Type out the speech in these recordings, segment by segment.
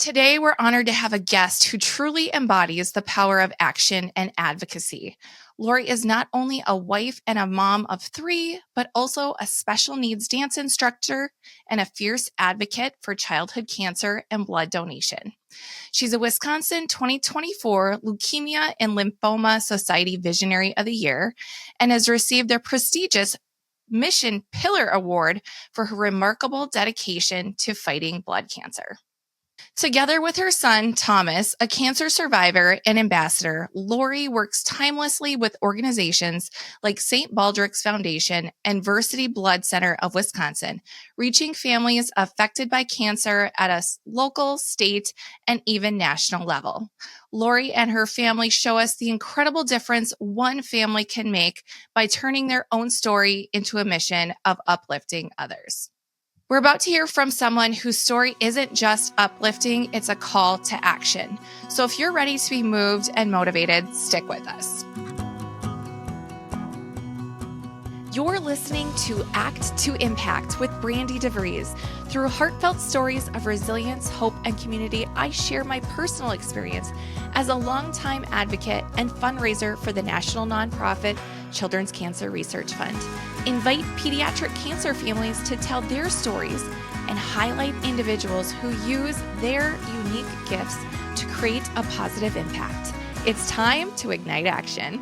Today, we're honored to have a guest who truly embodies the power of action and advocacy. Lori is not only a wife and a mom of 3, but also a special needs dance instructor and a fierce advocate for childhood cancer and blood donation. She's a Wisconsin 2024 Leukemia and Lymphoma Society Visionary of the Year and has received the prestigious Mission Pillar Award for her remarkable dedication to fighting blood cancer. Together with her son, Thomas, a cancer survivor and ambassador, Lori works timelessly with organizations like St. Baldrick's Foundation and Versity Blood Center of Wisconsin, reaching families affected by cancer at a local, state, and even national level. Lori and her family show us the incredible difference one family can make by turning their own story into a mission of uplifting others. We're about to hear from someone whose story isn't just uplifting, it's a call to action. So if you're ready to be moved and motivated, stick with us. You're listening to Act to Impact with Brandi DeVries. Through heartfelt stories of resilience, hope, and community, I share my personal experience as a longtime advocate and fundraiser for the national nonprofit Children's Cancer Research Fund. Invite pediatric cancer families to tell their stories and highlight individuals who use their unique gifts to create a positive impact. It's time to ignite action.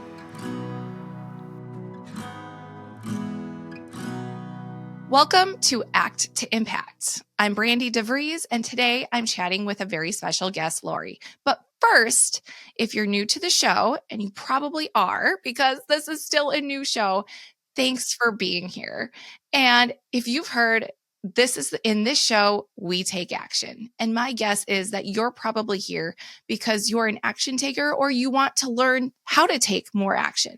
Welcome to Act to Impact. I'm Brandi DeVries, and today I'm chatting with a very special guest, Lori. But first, if you're new to the show, and you probably are because this is still a new show, thanks for being here. And if you've heard, in this show, we take action. And my guess is that you're probably here because you're an action taker or you want to learn how to take more action.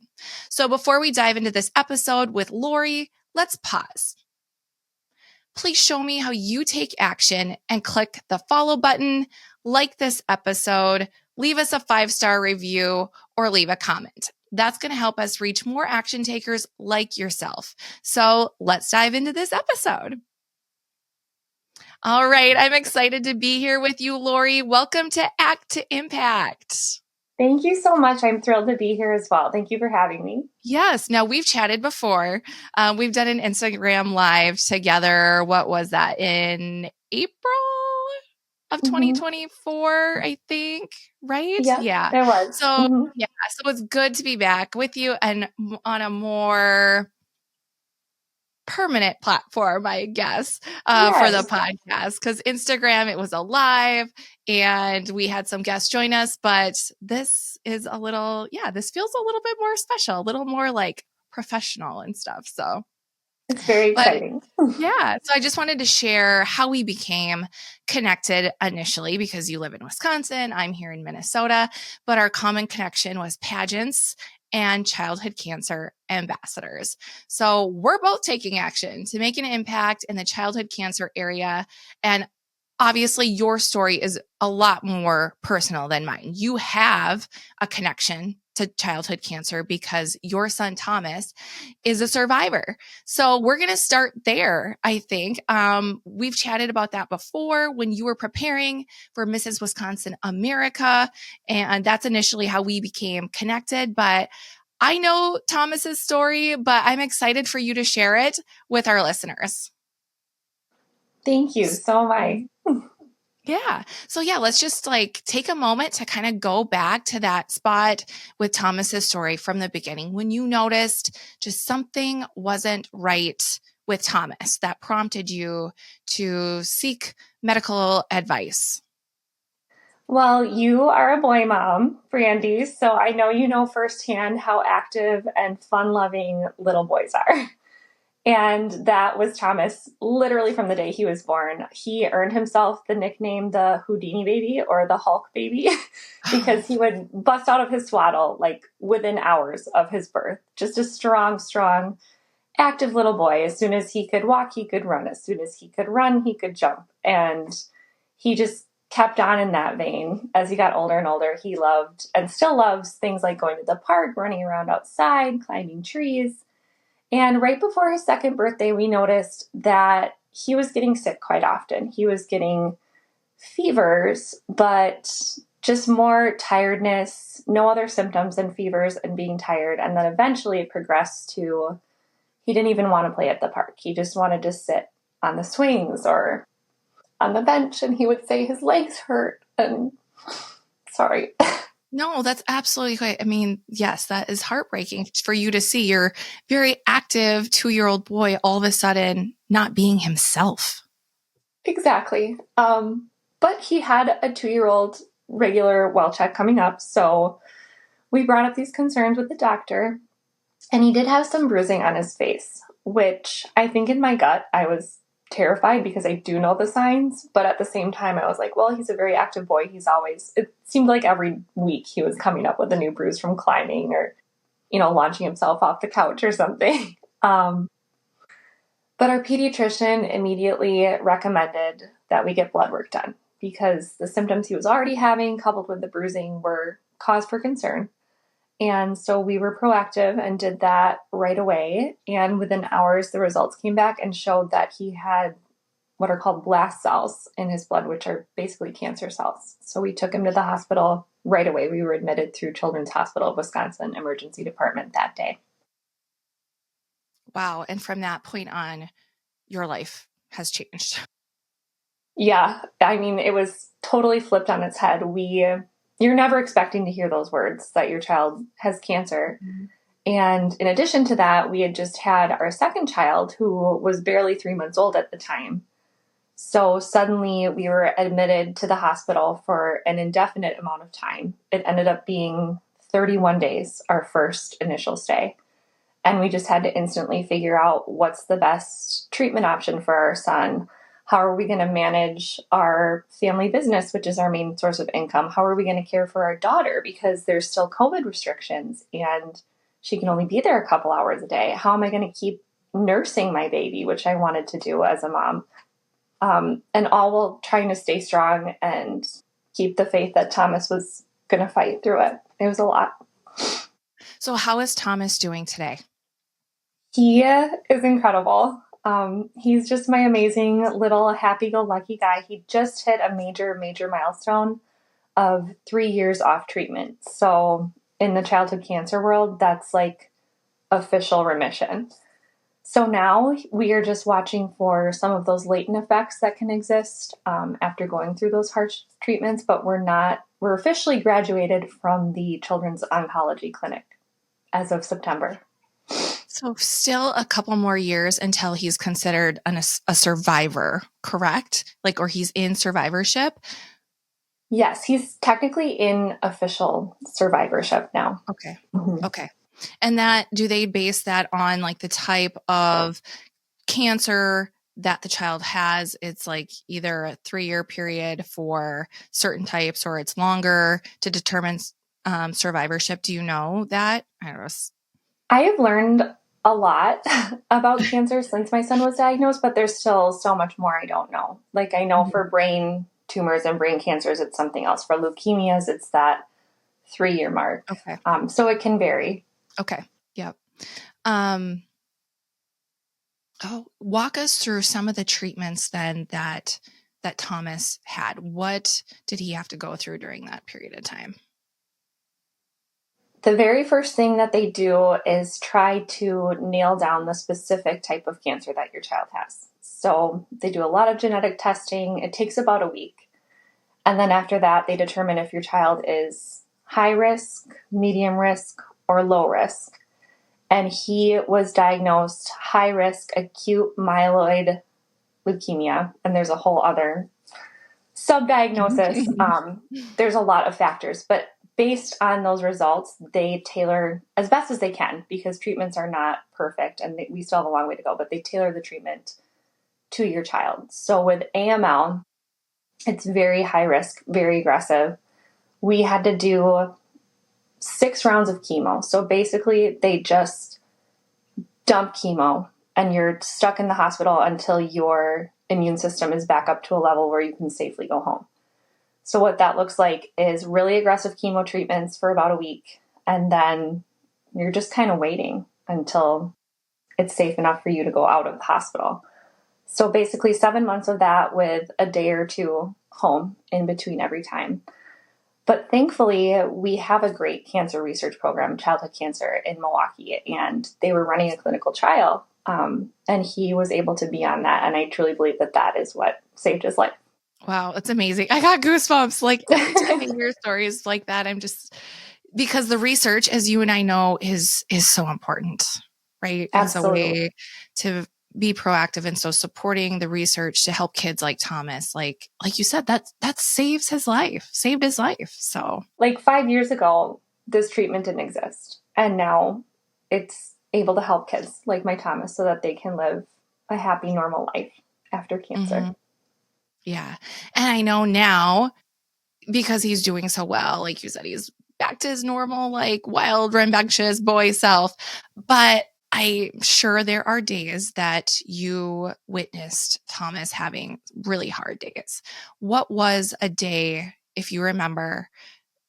So before we dive into this episode with Lori, let's pause. Please show me how you take action and click the follow button, like this episode, leave us a 5-star review, or leave a comment. That's going to help us reach more action takers like yourself. So let's dive into this episode. All right. I'm excited to be here with you, Lori. Welcome to Act to Impact. Thank you so much. I'm thrilled to be here as well. Thank you for having me. Yes. Now, we've chatted before. We've done an Instagram live together. What was that? In April of 2024, I think, right? Yeah, there was. So, so it's good to be back with you and on a more permanent platform, I guess, for the podcast. Because Instagram, it was a live and we had some guests join us, but this is this feels a little bit more special, a little more like professional and stuff. So it's very exciting. So I just wanted to share how we became connected initially because you live in Wisconsin, I'm here in Minnesota, but our common connection was pageants and childhood cancer ambassadors. So we're both taking action to make an impact in the childhood cancer area. And obviously your story is a lot more personal than mine. You have a connection to childhood cancer because your son, Thomas, is a survivor. So we're going to start there, I think. We've chatted about that before when you were preparing for Mrs. Wisconsin America, and that's initially how we became connected. But I know Thomas's story, but I'm excited for you to share it with our listeners. Thank you. So am I. Yeah. So let's just take a moment to kind of go back to that spot with Thomas's story from the beginning when you noticed just something wasn't right with Thomas that prompted you to seek medical advice. Well, you are a boy mom, Brandi, so I know you know firsthand how active and fun-loving little boys are. And that was Thomas literally from the day he was born. He earned himself the nickname the Houdini baby or the Hulk baby because he would bust out of his swaddle like within hours of his birth. Just a strong, active little boy. As soon as he could walk, he could run. As soon as he could run, he could jump. And he just kept on in that vein. As he got older and older, he loved and still loves things like going to the park, running around outside, climbing trees. And right before his 2nd birthday, we noticed that he was getting sick quite often. He was getting fevers, but just more tiredness, no other symptoms than fevers and being tired. And then eventually it progressed to he didn't even want to play at the park. He just wanted to sit on the swings or on the bench, and he would say his legs hurt. And sorry. No, that's absolutely great. I mean, yes, that is heartbreaking for you to see your very active 2-year-old boy all of a sudden not being himself. Exactly. But he had a 2-year-old regular well check coming up. So we brought up these concerns with the doctor, and he did have some bruising on his face, which I think in my gut, I was terrified because I do know the signs. But at the same time, I was like, well, he's a very active boy. It seemed like every week he was coming up with a new bruise from climbing or, launching himself off the couch or something. But our pediatrician immediately recommended that we get blood work done because the symptoms he was already having, coupled with the bruising, were cause for concern. And so we were proactive and did that right away. And within hours, the results came back and showed that he had what are called blast cells in his blood, which are basically cancer cells. So we took him to the hospital right away. We were admitted through Children's Hospital of Wisconsin Emergency Department that day. Wow. And from that point on, your life has changed. Yeah. I mean, it was totally flipped on its head. You're never expecting to hear those words that your child has cancer. Mm-hmm. And in addition to that, we had just had our second child who was barely 3 months old at the time. So suddenly we were admitted to the hospital for an indefinite amount of time. It ended up being 31 days, our first initial stay. And we just had to instantly figure out what's the best treatment option for our son. How are we going to manage our family business, which is our main source of income? How are we going to care for our daughter? Because there's still COVID restrictions and she can only be there a couple hours a day. How am I going to keep nursing my baby, which I wanted to do as a mom? And all while trying to stay strong and keep the faith that Thomas was going to fight through it. It was a lot. So how is Thomas doing today? He is incredible. He's just my amazing little happy-go-lucky guy. He just hit a major, major milestone of 3 years off treatment. So in the childhood cancer world, that's like official remission. So now we are just watching for some of those latent effects that can exist after going through those harsh treatments, but we're officially graduated from the Children's Oncology Clinic as of September. So still a couple more years until he's considered a survivor, correct? Or he's in survivorship? Yes, he's technically in official survivorship now. Okay. Mm-hmm. Okay. And do they base that on the type of cancer that the child has? It's either a 3-year period for certain types or it's longer to determine survivorship. Do you know that? I don't know. I have learned a lot about cancer since my son was diagnosed, but there's still so much more I don't know. I know for brain tumors and brain cancers, it's something else. For leukemias, it's that 3-year mark. Okay. So it can vary. Okay. Yep. Walk us through some of the treatments then that Thomas had. What did he have to go through during that period of time? The very first thing that they do is try to nail down the specific type of cancer that your child has. So they do a lot of genetic testing. It takes about a week. And then after that, they determine if your child is high risk, medium risk, or low risk. And he was diagnosed high risk acute myeloid leukemia. And there's a whole other subdiagnosis. There's a lot of factors, but based on those results, they tailor as best as they can because treatments are not perfect and we still have a long way to go, but they tailor the treatment to your child. So with AML, it's very high risk, very aggressive. We had to do 6 rounds of chemo. So basically they just dump chemo and you're stuck in the hospital until your immune system is back up to a level where you can safely go home. So what that looks like is really aggressive chemo treatments for about a week. And then you're just kind of waiting until it's safe enough for you to go out of the hospital. So basically 7 months of that with a day or 2 home in between every time. But thankfully, we have a great cancer research program, childhood cancer, in Milwaukee, and they were running a clinical trial, and he was able to be on that. And I truly believe that that is what saved his life. Wow, it's amazing. I got goosebumps. Like every time I hear stories like that, I'm just, because the research, as you and I know, is so important, right? Absolutely. As a way to be proactive, and so supporting the research to help kids like Thomas, like you said, that saved his life. So like 5 years ago, this treatment didn't exist, and now it's able to help kids like my Thomas so that they can live a happy, normal life after cancer. Mm-hmm. Yeah. And I know now, because he's doing so well, like you said, he's back to his normal, like wild, rambunctious boy self. But I'm sure there are days that you witnessed Thomas having really hard days. What was a day, if you remember,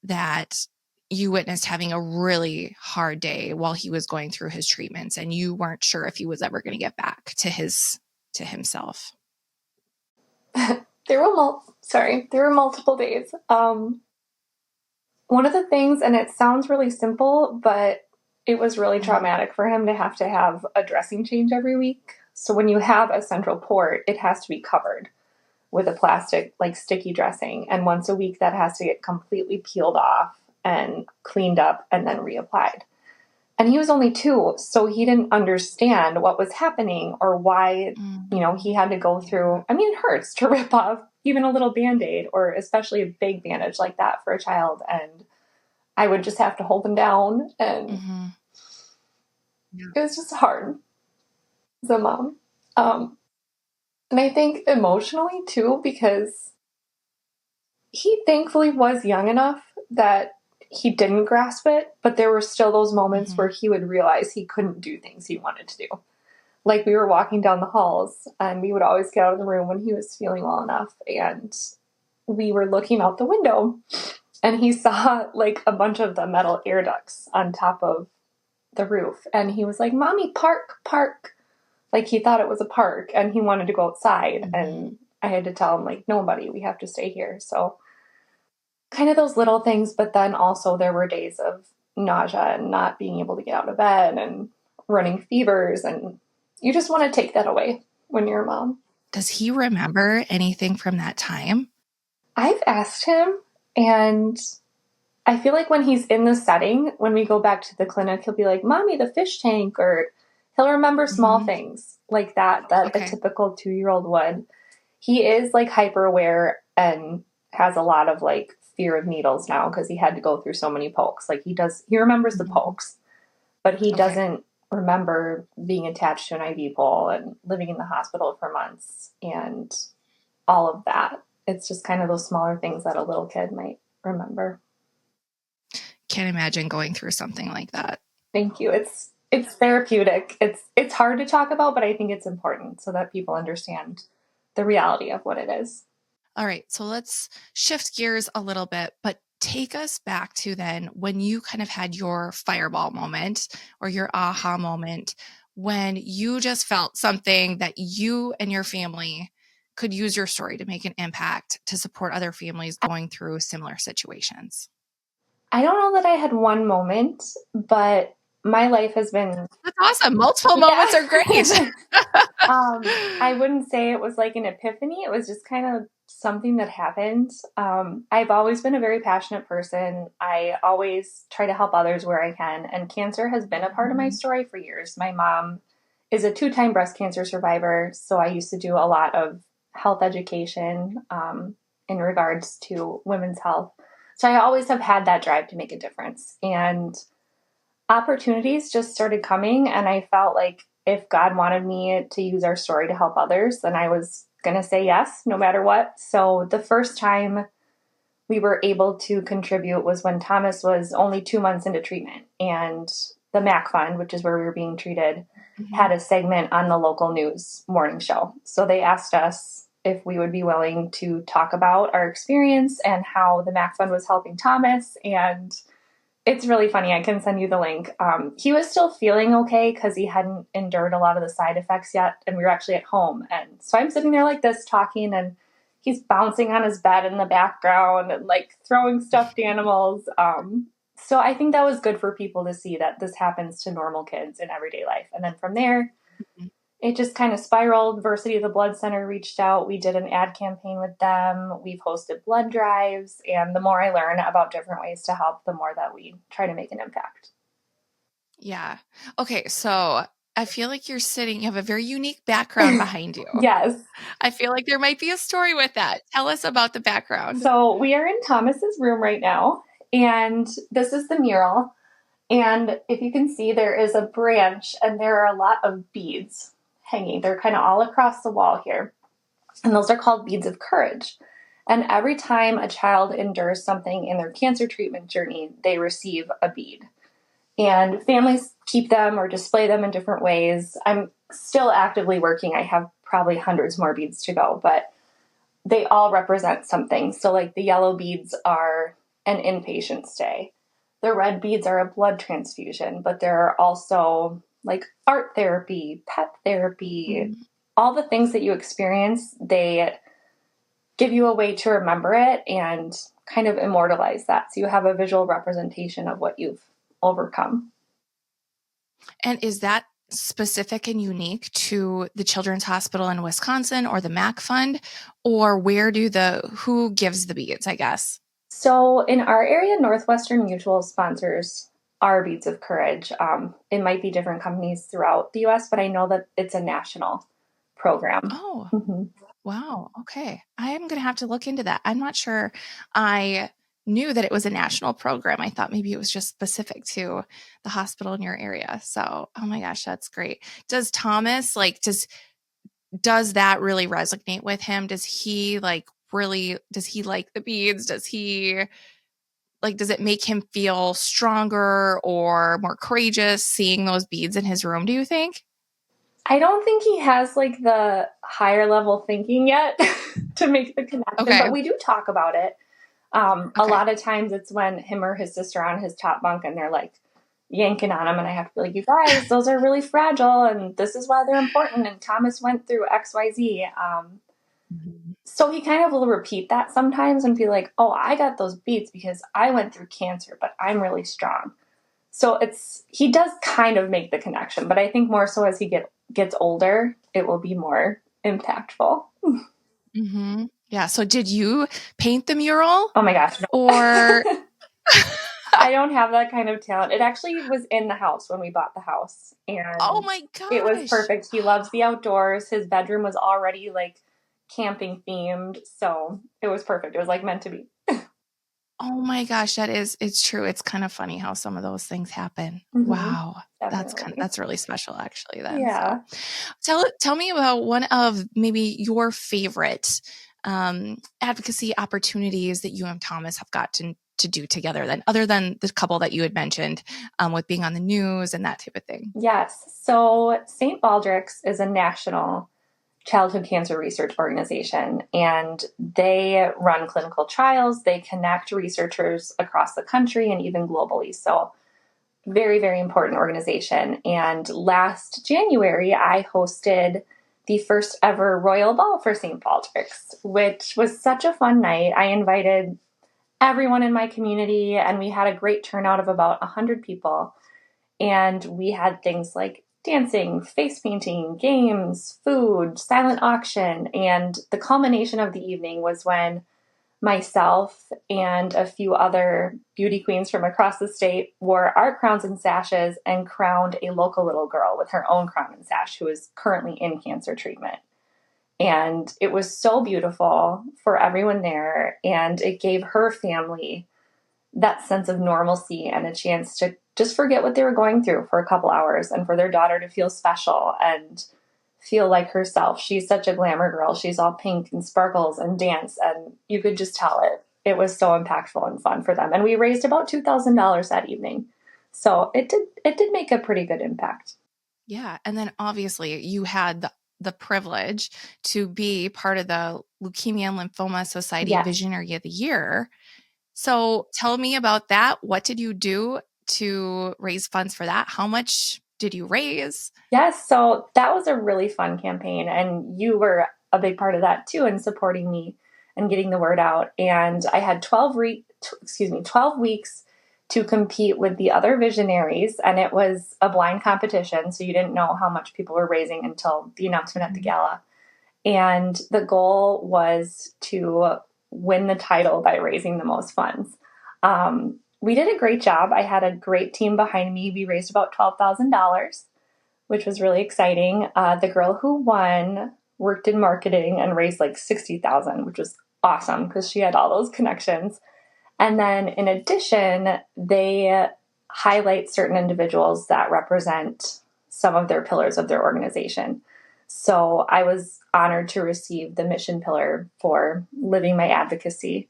that you witnessed having a really hard day while he was going through his treatments and you weren't sure if he was ever going to get back to himself? There were multiple days. One of the things, and it sounds really simple, but it was really traumatic for him to have a dressing change every week. So when you have a central port, it has to be covered with a plastic, like sticky dressing. And once a week, that has to get completely peeled off and cleaned up and then reapplied. And he was only 2, so he didn't understand what was happening or why, he had to go through. I mean, it hurts to rip off even a little Band-Aid, or especially a big bandage like that for a child. And I would just have to hold him down, and it was just hard as a mom. And I think emotionally too, because he thankfully was young enough that he didn't grasp it, but there were still those moments where he would realize he couldn't do things he wanted to do. Like we were walking down the halls, and we would always get out of the room when he was feeling well enough, and we were looking out the window, and he saw like a bunch of the metal air ducts on top of the roof, and he was like, "Mommy, park, park." Like he thought it was a park, and he wanted to go outside, and I had to tell him, like, "No, buddy, we have to stay here." So kind of those little things, but then also there were days of nausea and not being able to get out of bed and running fevers, and you just want to take that away when you're a mom. Does he remember anything from that time? I've asked him, and I feel like when he's in the setting, when we go back to the clinic, he'll be like, "Mommy, the fish tank," or he'll remember small things like that a typical 2-year-old would. He is like hyper aware and has a lot of like fear of needles now because he had to go through so many pokes. Like he remembers the pokes, but he doesn't remember being attached to an IV pole and living in the hospital for months and all of that. It's just kind of those smaller things that a little kid might remember. Can't imagine going through something like that. Thank you. It's therapeutic. It's hard to talk about, but I think it's important so that people understand the reality of what it is. All right, so let's shift gears a little bit, but take us back to then when you kind of had your fireball moment or your aha moment when you just felt something that you and your family could use your story to make an impact to support other families going through similar situations. I don't know that I had one moment, but my life has been... That's awesome. Multiple moments are great. I wouldn't say it was like an epiphany. It was just kind of something that happened. I've always been a very passionate person. I always try to help others where I can. And cancer has been a part of my story for years. My mom is a 2-time breast cancer survivor. So I used to do a lot of health education in regards to women's health. So I always have had that drive to make a difference. And opportunities just started coming. And I felt like if God wanted me to use our story to help others, then I was going to say yes, no matter what. So the first time we were able to contribute was when Thomas was only 2 months into treatment. And the MAC Fund, which is where we were being treated, had a segment on the local news morning show. So they asked us if we would be willing to talk about our experience and how the MAC Fund was helping Thomas. And it's really funny. I can send you the link. He was still feeling okay because he hadn't endured a lot of the side effects yet. And we were actually at home. And so I'm sitting there like this talking, and he's bouncing on his bed in the background and like throwing stuffed animals. So I think that was good for people to see that this happens to normal kids in everyday life. And then from there, it just kind of spiraled. Versity of the Blood Center reached out. We did an ad campaign with them. We've hosted blood drives. And the more I learn about different ways to help, the more that we try to make an impact. Yeah. Okay. So I feel like you have a very unique background behind you. Yes. I feel like there might be a story with that. Tell us about the background. So we are in Thomas's room right now, and this is the mural. And if you can see, there is a branch and there are a lot of beads hanging. They're kind of all across the wall here. And those are called beads of courage. And every time a child endures something in their cancer treatment journey, they receive a bead. And families keep them or display them in different ways. I'm still actively working. I have probably hundreds more beads to go, but they all represent something. So like the yellow beads are an inpatient stay. The red beads are a blood transfusion, but there are also like art therapy, pet therapy, all the things that you experience, they give you a way to remember it and kind of immortalize that. So you have a visual representation of what you've overcome. And is that specific and unique to the Children's Hospital in Wisconsin or the MAC Fund? Or who gives the beads, I guess? So in our area, Northwestern Mutual sponsors our Beads of Courage. It might be different companies throughout the U.S., but I know that it's a national program. Oh, wow. Okay. I am going to have to look into that. I'm not sure I knew that it was a national program. I thought maybe it was just specific to the hospital in your area. So, oh my gosh, that's great. Does Thomas does that really resonate with him? Does he like the beads? Does it make him feel stronger or more courageous seeing those beads in his room, do you think? I don't think he has like the higher level thinking yet to make the connection, but we do talk about it. A lot of times it's when him or his sister are on his top bunk and they're like yanking on him, and I have to be like, you guys, those are really fragile and this is why they're important. And Thomas went through XYZ. So he kind of will repeat that sometimes and be like, oh, I got those beads because I went through cancer, but I'm really strong. So he does kind of make the connection, but I think more so as he gets older, it will be more impactful. Yeah. So did you paint the mural? Oh my gosh. No. Or I don't have that kind of talent. It actually was in the house when we bought the house. And oh my gosh, it was perfect. He loves the outdoors. His bedroom was already like camping themed. So it was perfect. It was like meant to be. Oh my gosh, it's true. It's kind of funny how some of those things happen. Wow. Definitely. That's really special actually then. Yeah. So tell me about one of maybe your favorite advocacy opportunities that you and Thomas have gotten to do together then, other than the couple that you had mentioned with being on the news and that type of thing. Yes. So St. Baldrick's is a national childhood cancer research organization, and they run clinical trials. They connect researchers across the country and even globally. So very, very important organization. And last January, I hosted the first ever Royal Ball for St. Baldrick's, which was such a fun night. I invited everyone in my community, and we had a great turnout of about 100 people. And we had things like dancing, face painting, games, food, silent auction. And the culmination of the evening was when myself and a few other beauty queens from across the state wore our crowns and sashes and crowned a local little girl with her own crown and sash who is currently in cancer treatment. And it was so beautiful for everyone there. And it gave her family that sense of normalcy and a chance to just forget what they were going through for a couple hours and for their daughter to feel special and feel like herself. She's such a glamour girl. She's all pink and sparkles and dance. And you could just tell it was so impactful and fun for them. And we raised about $2,000 that evening. So it did make a pretty good impact. Yeah. And then obviously you had the privilege to be part of the Leukemia and Lymphoma Society Visionary of the Year. So tell me about that. What did you do to raise funds for that? How much did you raise? Yes. So that was a really fun campaign. And you were a big part of that too in supporting me. and getting the word out. And I had 12 weeks to compete with the other visionaries. And it was a blind competition. So you didn't know how much people were raising until the announcement at the gala. And the goal was to win the title by raising the most funds. We did a great job. I had a great team behind me. We raised about $12,000, which was really exciting. The girl who won worked in marketing and raised like $60,000, which was awesome because she had all those connections. And then in addition, they highlight certain individuals that represent some of their pillars of their organization. So I was honored to receive the mission pillar for living my advocacy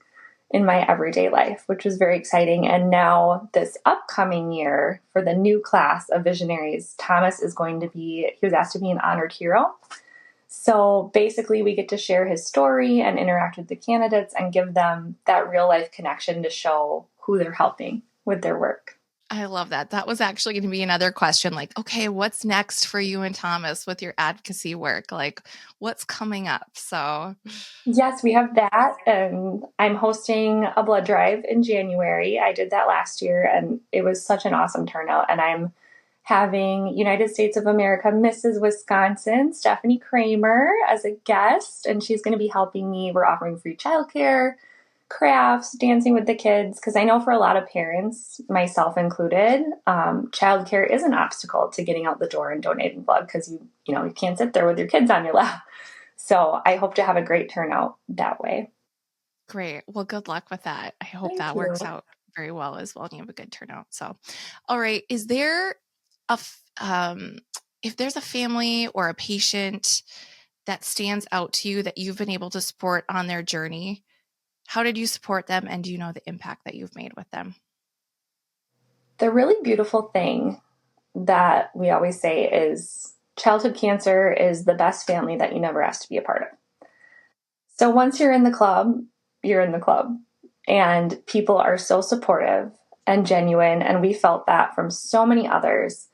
in my everyday life, which was very exciting. And now this upcoming year for the new class of visionaries, Thomas is going to be, he was asked to be an honored hero. So basically we get to share his story and interact with the candidates and give them that real life connection to show who they're helping with their work. I love that. That was actually going to be another question. Like, okay, what's next for you and Thomas with your advocacy work? Like, what's coming up? So, yes, we have that. And I'm hosting a blood drive in January. I did that last year and it was such an awesome turnout. And I'm having United States of America Mrs. Wisconsin, Stephanie Kramer, as a guest. And she's going to be helping me. We're offering free childcare, crafts, dancing with the kids, because I know for a lot of parents, myself included, childcare is an obstacle to getting out the door and donating blood because you can't sit there with your kids on your lap. So I hope to have a great turnout that way. great. Well, good luck with that. I hope that works out very well as well and you have a good turnout. So, all right. Is there if there's a family or a patient that stands out to you that you've been able to support on their journey, how did you support them? And do you know the impact that you've made with them? The really beautiful thing that we always say is childhood cancer is the best family that you never asked to be a part of. So once you're in the club, you're in the club. And people are so supportive and genuine. And we felt that from so many others.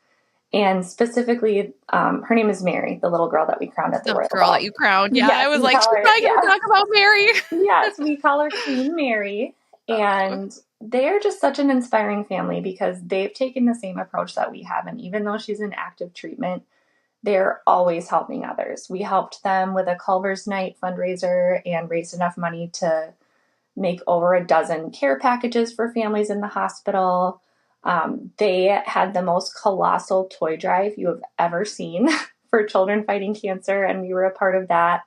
And specifically, her name is Mary, the little girl that we crowned at the Royal girl Ball. that you crowned. Yeah, yes, I was like, she's not going to talk about Mary. Yes, we call her Queen Mary. And they're just such an inspiring family because they've taken the same approach that we have. And even though she's in active treatment, they're always helping others. We helped them with a Culver's Night fundraiser and raised enough money to make over a dozen care packages for families in the hospital. They had the most colossal toy drive you have ever seen for children fighting cancer, and we were a part of that.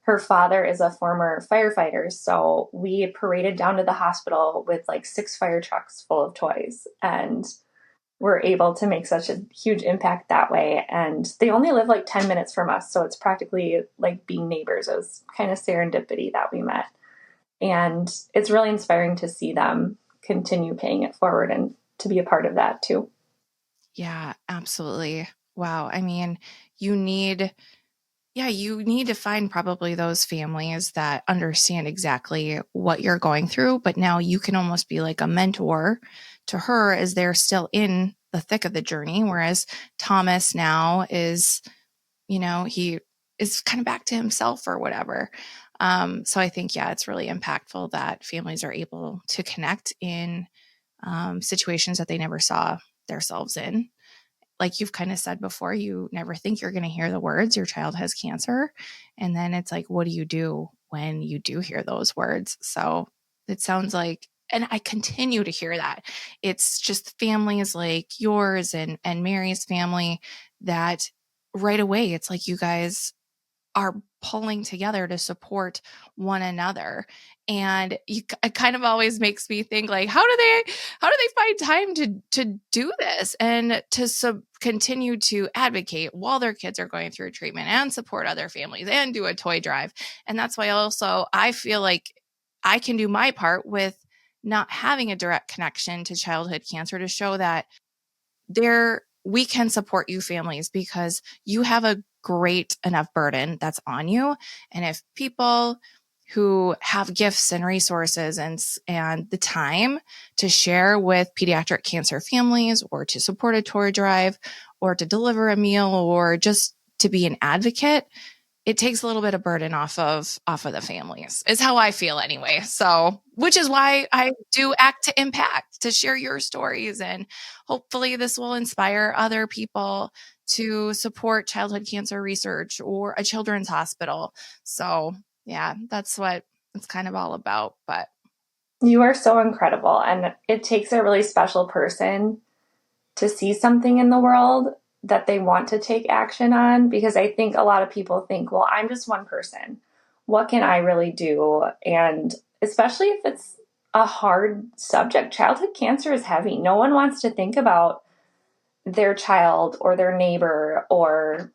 Her father is a former firefighter, so we paraded down to the hospital with like 6 fire trucks full of toys, and we're able to make such a huge impact that way. And they only live like 10 minutes from us, so it's practically like being neighbors. It was kind of serendipity that we met. And it's really inspiring to see them continue paying it forward and to be a part of that too. Yeah, absolutely. Wow. I mean, you need to find probably those families that understand exactly what you're going through, but now you can almost be like a mentor to her as they're still in the thick of the journey. Whereas Thomas now is, he is kind of back to himself or whatever. So I think, it's really impactful that families are able to connect in situations that they never saw themselves in. Like you've kind of said before, you never think you're going to hear the words, your child has cancer. And then it's like, what do you do when you do hear those words? So it sounds like, and I continue to hear that. It's just families like yours and Mary's family that right away, it's like you guys are pulling together to support one another. And it kind of always makes me think like, how do they find time to do this and to continue to advocate while their kids are going through treatment and support other families and do a toy drive? And that's why also I feel like I can do my part with not having a direct connection to childhood cancer to show that we can support you families because you have a great enough burden that's on you. And if people who have gifts and resources and the time to share with pediatric cancer families or to support a toy drive or to deliver a meal or just to be an advocate, it takes a little bit of burden off of the families, is how I feel anyway. So, which is why I do Act to Impact, to share your stories. And hopefully this will inspire other people to support childhood cancer research or a children's hospital. So yeah, that's what it's kind of all about. But you are so incredible. And it takes a really special person to see something in the world that they want to take action on, because I think a lot of people think, well, I'm just one person. What can I really do? And especially if it's a hard subject, childhood cancer is heavy. No one wants to think about their child or their neighbor or,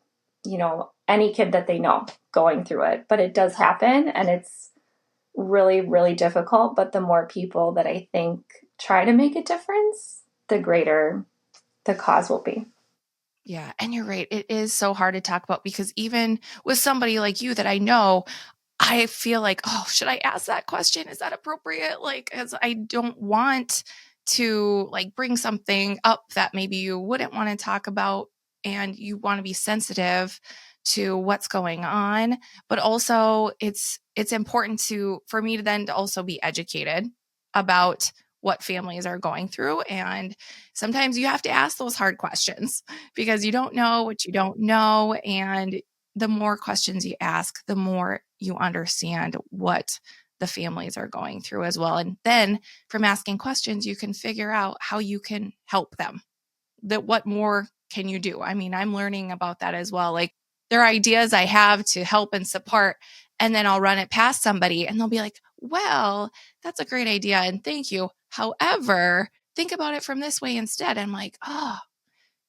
any kid that they know going through it. But it does happen, and it's really, really difficult. But the more people that I think try to make a difference, the greater the cause will be. yeah, and you're right. It is so hard to talk about, because even with somebody like you that I know, I feel like, oh, should I ask that question? Is that appropriate? Like, as I don't want to like bring something up that maybe you wouldn't want to talk about, and you want to be sensitive to what's going on. But also it's important for me to then to also be educated about what families are going through. And sometimes you have to ask those hard questions, because you don't know what you don't know. And the more questions you ask, the more you understand what the families are going through as well. And then from asking questions, you can figure out how you can help them. That what more can you do? I mean, I'm learning about that as well. Like, there are ideas I have to help and support, and then I'll run it past somebody and they'll be like, well, that's a great idea and thank you. However, think about it from this way instead. I'm like, oh,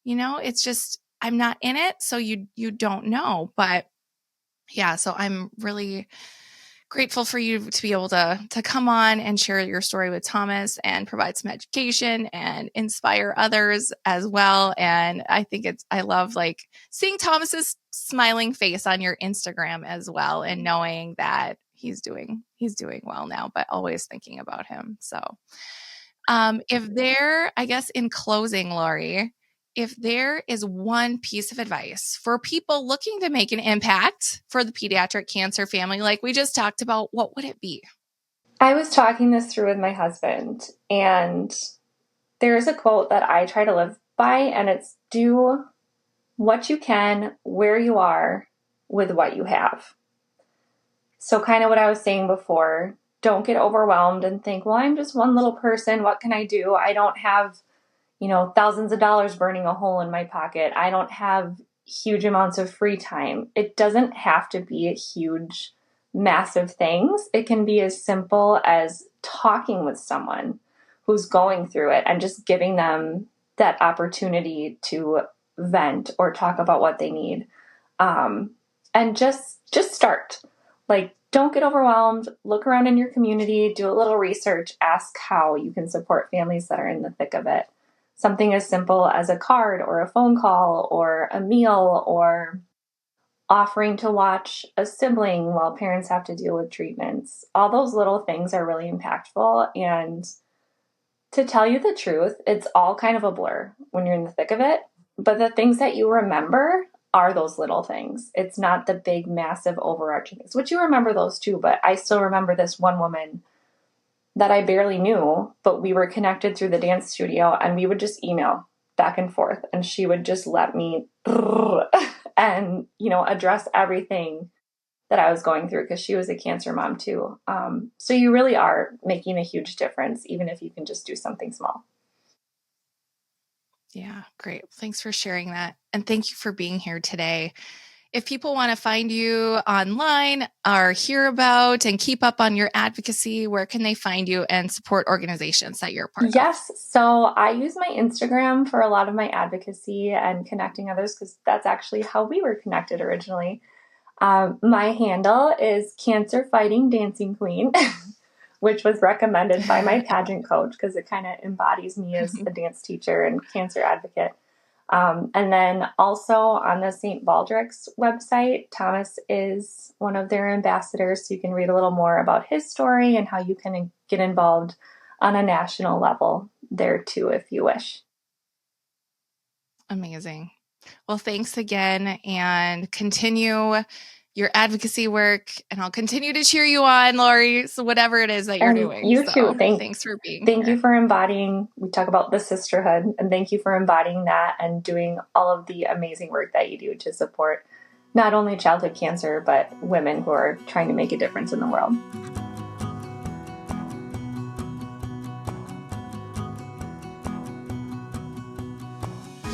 it's just, I'm not in it. So you don't know. But yeah, so I'm really grateful for you to be able to come on and share your story with Thomas and provide some education and inspire others as well. And I think I love like seeing Thomas's smiling face on your Instagram as well, and knowing that he's doing well now, but always thinking about him. So I guess in closing, Lori, if there is one piece of advice for people looking to make an impact for the pediatric cancer family, like we just talked about, what would it be? I was talking this through with my husband, and there's a quote that I try to live by, and it's do what you can, where you are, with what you have. So kind of what I was saying before, don't get overwhelmed and think, well, I'm just one little person. What can I do? I don't have, thousands of dollars burning a hole in my pocket. I don't have huge amounts of free time. It doesn't have to be a huge, massive things. It can be as simple as talking with someone who's going through it and just giving them that opportunity to vent or talk about what they need. And just start. Like, don't get overwhelmed. Look around in your community, do a little research, ask how you can support families that are in the thick of it. Something as simple as a card or a phone call or a meal, or offering to watch a sibling while parents have to deal with treatments. All those little things are really impactful. And to tell you the truth, it's all kind of a blur when you're in the thick of it. But the things that you remember are those little things. It's not the big, massive, overarching things, which you remember those too. But I still remember this one woman that I barely knew, but we were connected through the dance studio, and we would just email back and forth, and she would just let me and, address everything that I was going through, because she was a cancer mom too. So you really are making a huge difference, even if you can just do something small. Yeah, great. Thanks for sharing that. And thank you for being here today. If people want to find you online or hear about and keep up on your advocacy, where can they find you and support organizations that you're part of? Yes. So I use my Instagram for a lot of my advocacy and connecting others, because that's actually how we were connected originally. My handle is Cancer Fighting Dancing Queen, which was recommended by my pageant coach because it kind of embodies me as a dance teacher and cancer advocate. And then also on the St. Baldrick's website, Thomas is one of their ambassadors, so you can read a little more about his story and how you can get involved on a national level there too, if you wish. Amazing. Well, thanks again, and continue your advocacy work, and I'll continue to cheer you on, Lori. So whatever it is that you're doing. You too. Thanks for being Thank here. you for embodying, we talk about the sisterhood, and thank you for embodying that and doing all of the amazing work that you do to support not only childhood cancer, but women who are trying to make a difference in the world.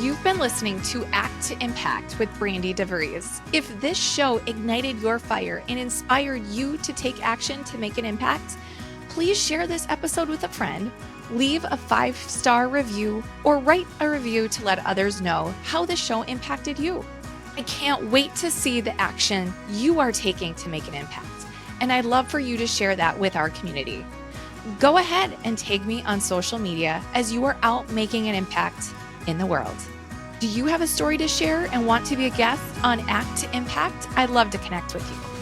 You've been listening to Act to Impact with Brandi DeVries. If this show ignited your fire and inspired you to take action to make an impact, please share this episode with a friend, leave a 5-star review, or write a review to let others know how the show impacted you. I can't wait to see the action you are taking to make an impact, and I'd love for you to share that with our community. Go ahead and tag me on social media as you are out making an impact in the world. Do you have a story to share and want to be a guest on Act to Impact? I'd love to connect with you.